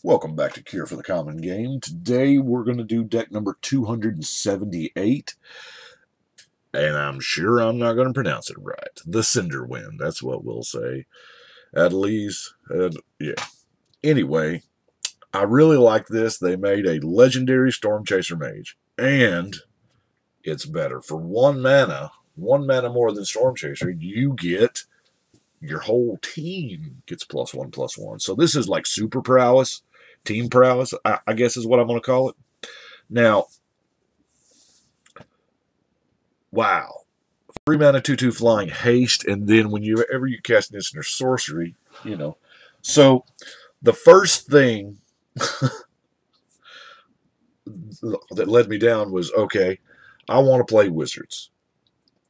Welcome back to Cure for the Common Game. Today we're going to do deck number 278. And I'm sure I'm not going to pronounce it right. The Cinder Wind, that's what we'll say. Adeliz, yeah. Anyway, I really like this. They made a legendary Storm Chaser Mage. And it's better. For one mana more than Storm Chaser, you get your whole team gets +1/+1. So this is like super prowess. Team prowess, I guess is what I'm going to call it. Now, wow. 3 mana, 2/2 flying haste, and then whenever you cast an instant or sorcery, So, the first thing that led me down was, okay, I want to play wizards.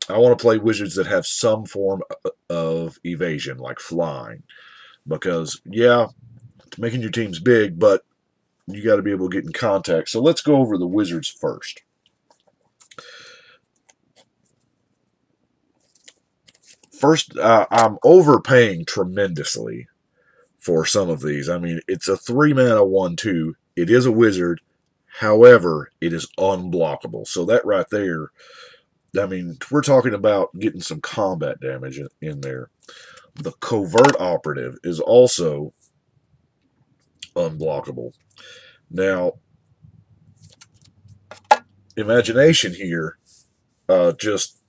I want to play wizards that have some form of evasion, like flying. Because, yeah, it's making your teams big, but you got to be able to get in contact. So let's go over the wizards first. First, I'm overpaying tremendously for some of these. I mean, it's a 3 mana 1/2. It is a wizard. However, it is unblockable. So that right there, I mean, we're talking about getting some combat damage in there. The Covert Operative is also unblockable. Now, Imagination here just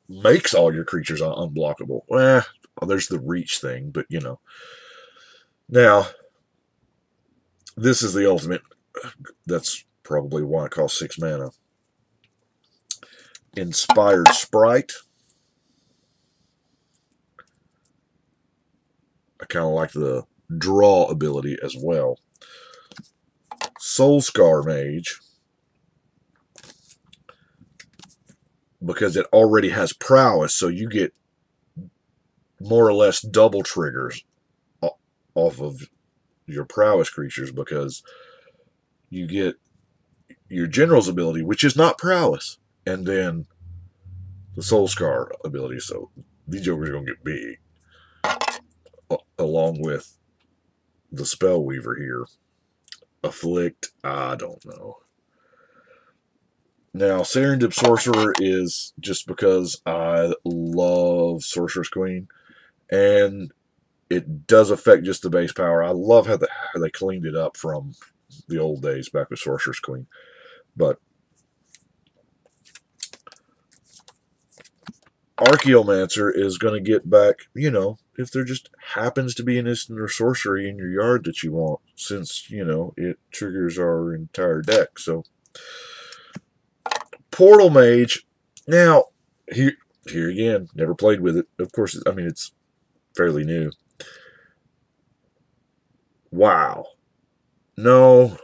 makes all your creatures unblockable. Well, there's the reach thing, but Now, this is the ultimate. That's probably why it costs 6 mana. Inspired Sprite. I kind of like the draw ability as well. Soulscar Mage, because it already has prowess, so you get more or less double triggers off of your prowess creatures, because you get your general's ability, which is not prowess, and then the Soulscar ability. So these jokers are going to get big, along with the Spellweaver here. Afflict, I don't know. Now, Serendip Sorcerer is just because I love Sorcerer's Queen, and it does affect just the base power. I love how they cleaned it up from the old days back with Sorcerer's Queen. But Archaeomancer is going to get back, if there just happens to be an instant or sorcery in your yard that you want, since, it triggers our entire deck. So, Portal Mage, now, here again, never played with it. Of course, I mean, it's fairly new. Wow. No,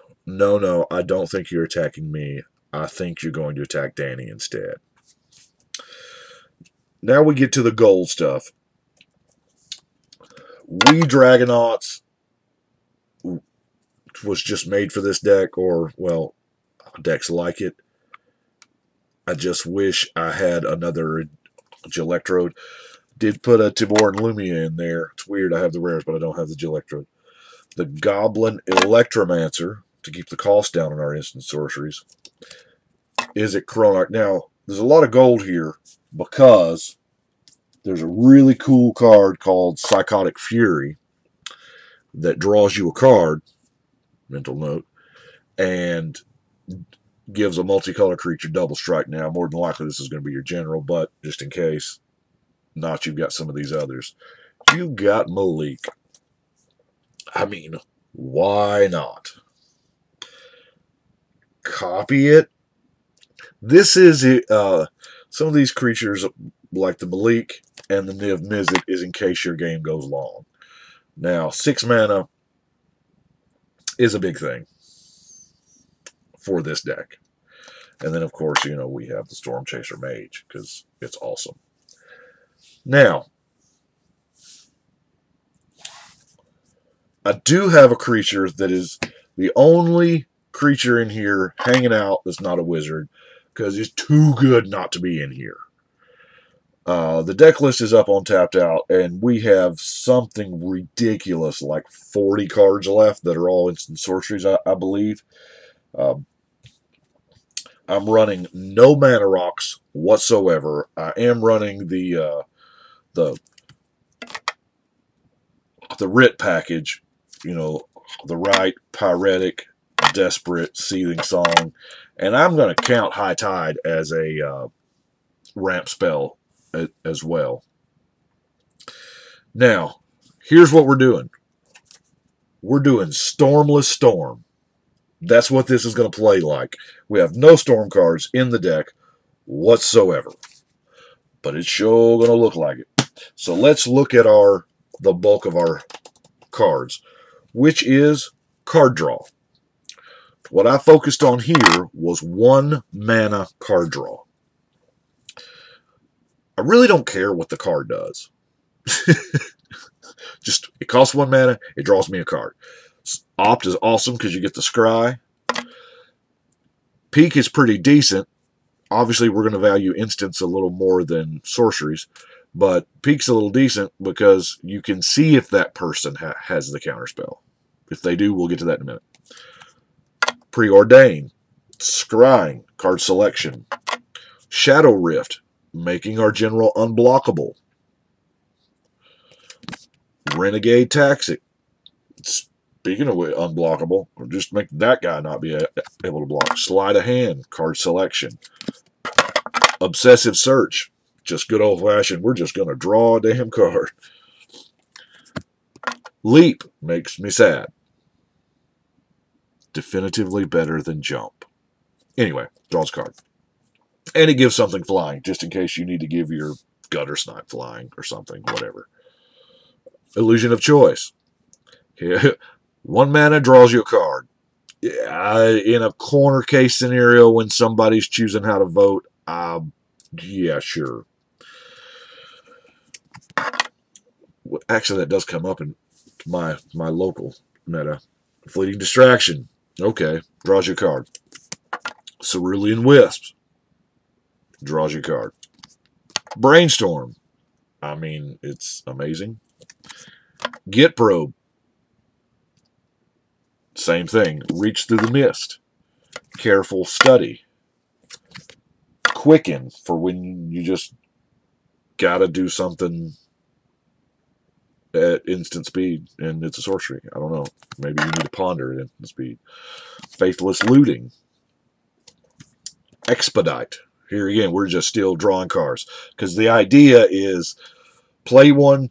I don't think you're attacking me. I think you're going to attack Danny instead. Now we get to the gold stuff. We Dragonauts was just made for this deck, or, well, decks like it. I just wish I had another Gelectrode. Did put a Tibor and Lumia in there. It's weird, I have the rares, but I don't have the Gelectrode. The Goblin Electromancer, to keep the cost down on our instant sorceries. Is it Chronarch? Now, there's a lot of gold here, because there's a really cool card called Psychotic Fury that draws you a card, mental note, and gives a multicolor creature double strike. Now, more than likely this is going to be your general, but just in case not, you've got some of these others. You've got Malik. I mean, why not? Copy it. This is some of these creatures, like the Malik and the Niv Mizzet, is in case your game goes long. Now, 6 mana is a big thing for this deck. And then, of course, we have the Storm Chaser Mage, because it's awesome. Now, I do have a creature that is the only creature in here hanging out that's not a wizard, because it's too good not to be in here. The deck list is up on Tapped Out, and we have something ridiculous like 40 cards left that are all instant sorceries, I believe. Um, I'm running no mana rocks whatsoever. I am running the writ package, you know, the right, pyretic, desperate, seething song, and I'm going to count High Tide as a ramp spell as well. Now, here's what we're doing. We're doing Stormless Storm. That's what this is going to play like. We have no Storm cards in the deck whatsoever, but it's sure going to look like it. So let's look at the bulk of our cards, which is card draw. What I focused on here was 1 mana card draw. I really don't care what the card does. Just, it costs 1 mana, it draws me a card. Opt is awesome because you get the scry. Peak is pretty decent. Obviously, we're going to value instants a little more than sorceries, but Peak's a little decent because you can see if that person has the counterspell. If they do, we'll get to that in a minute. Preordain, scrying, card selection. Shadow Rift, making our general unblockable. Renegade Taxic, speaking of unblockable, or just make that guy not be able to block. Sleight of Hand, card selection. Obsessive Search, just good old-fashioned, we're just going to draw a damn card. Leap, makes me sad. Definitively better than Jump. Anyway, draws a card. And it gives something flying, just in case you need to give your Gutter Snipe flying or something, whatever. Illusion of Choice. 1 mana draws you a card. In a corner case scenario when somebody's choosing how to vote, yeah, sure. Actually, that does come up in my local meta. Fleeting Distraction. Okay, draws you a card. Cerulean Wisps. Draws you a card. Brainstorm. I mean, it's amazing. Get Probe. Same thing. Reach Through the Mist. Careful Study. Quicken, for when you just gotta do something at instant speed and it's a sorcery. I don't know. Maybe you need to ponder at instant speed. Faithless Looting. Expedite. Here again, we're just still drawing cards. Because the idea is play 1,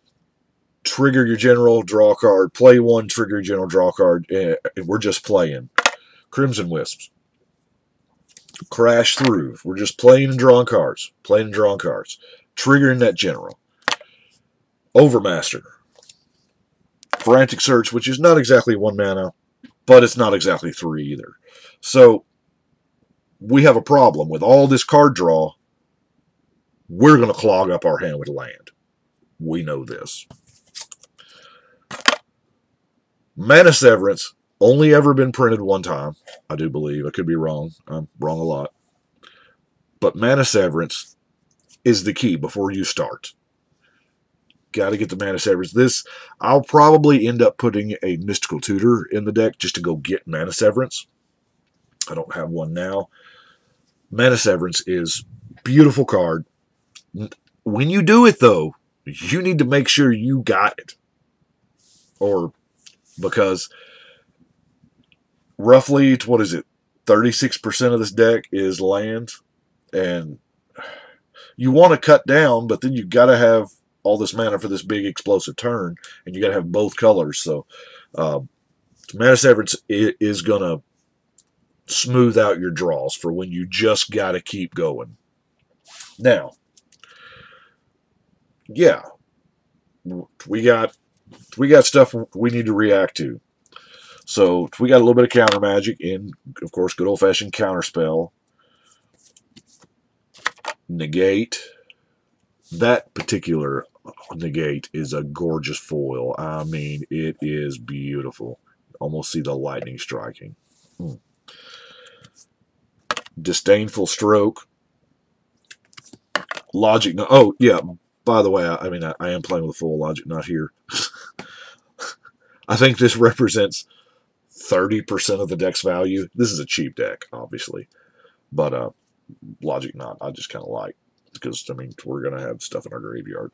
trigger your general, draw a card. Play 1, trigger your general, draw a card. And we're just playing. Crimson Wisps. Crash Through. We're just playing and drawing cards. Playing and drawing cards. Triggering that general. Overmaster. Frantic Search, which is not exactly 1 mana, but it's not exactly 3 either. So we have a problem with all this card draw. We're going to clog up our hand with land. We know this. Mana Severance, only ever been printed 1 time, I do believe. I could be wrong. I'm wrong a lot. But Mana Severance is the key before you start. Got to get the Mana Severance. This, I'll probably end up putting a Mystical Tutor in the deck just to go get Mana Severance. I don't have one now. Mana Severance is a beautiful card. When you do it, though, you need to make sure you got it. Or, because roughly, what is it, 36% of this deck is land. And you want to cut down, but then you've got to have all this mana for this big explosive turn, and you got to have both colors. So Mana Severance is going to smooth out your draws for when you just got to keep going. Now, yeah, we got stuff we need to react to. So we got a little bit of counter magic and, of course, good old-fashioned counterspell. Negate. That particular negate is a gorgeous foil. I mean, it is beautiful. Almost see the lightning striking. Disdainful Stroke. Logic. No, oh, yeah. By the way, I mean, I am playing with a full Logic, not here. I think this represents 30% of the deck's value. This is a cheap deck, obviously. But Logic not. I just kind of like, because, I mean, we're going to have stuff in our graveyard.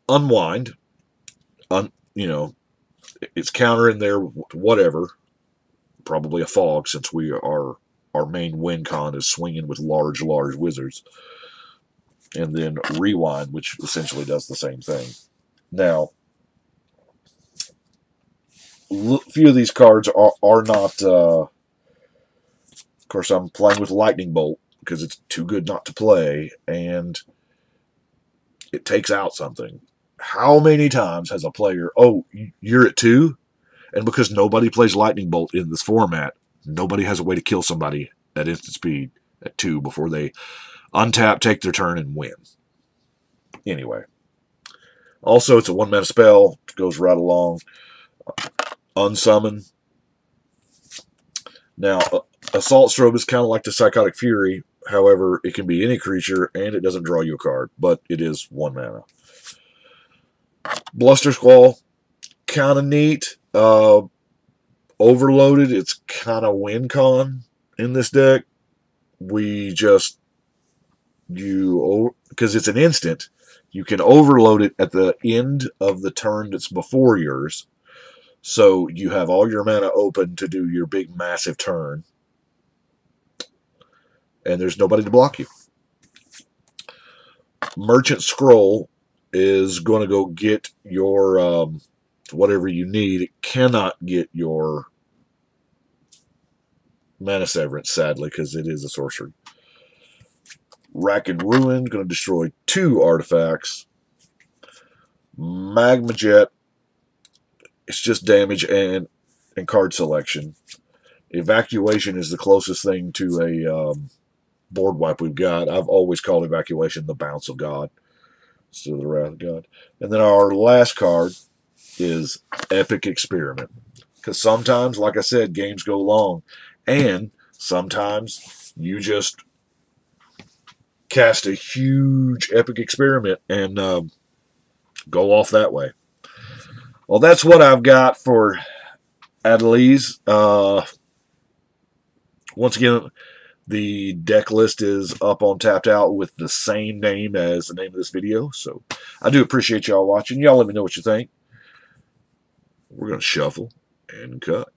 Unwind. You know, it's counter in there, whatever. Probably a fog, since our main win con is swinging with large wizards. And then rewind, which essentially does the same thing. Now, a few of these cards are not. Of course, I'm playing with Lightning Bolt because it's too good not to play, and it takes out something. How many times has a player, oh, you're at 2? And because nobody plays Lightning Bolt in this format, nobody has a way to kill somebody at instant speed at 2 before they untap, take their turn, and win. Anyway. Also, it's a 1-mana spell. It goes right along. Unsummon. Now, Assault Strobe is kind of like the Psychotic Fury. However, it can be any creature, and it doesn't draw you a card. But it is 1 mana. Bluster Squall. Kind of neat. Overloaded. It's kind of win con in this deck. We just... because it's an instant, you can overload it at the end of the turn that's before yours. So you have all your mana open to do your big, massive turn. And there's nobody to block you. Merchant Scroll is going to go get your whatever you need. It cannot get your Mana Severance, sadly, because it is a sorcery. Rack and Ruin, going to destroy 2 artifacts. Magma Jet, it's just damage and card selection. Evacuation is the closest thing to a board wipe we've got. I've always called Evacuation the Bounce of God instead of the Wrath of God. And then our last card is Epic Experiment. Because sometimes, like I said, games go long. And sometimes you just cast a huge Epic Experiment and go off that way. Well, that's what I've got for Adeliz. Once again, the deck list is up on Tapped Out with the same name as the name of this video. So I do appreciate y'all watching. Y'all let me know what you think. We're going to shuffle and cut.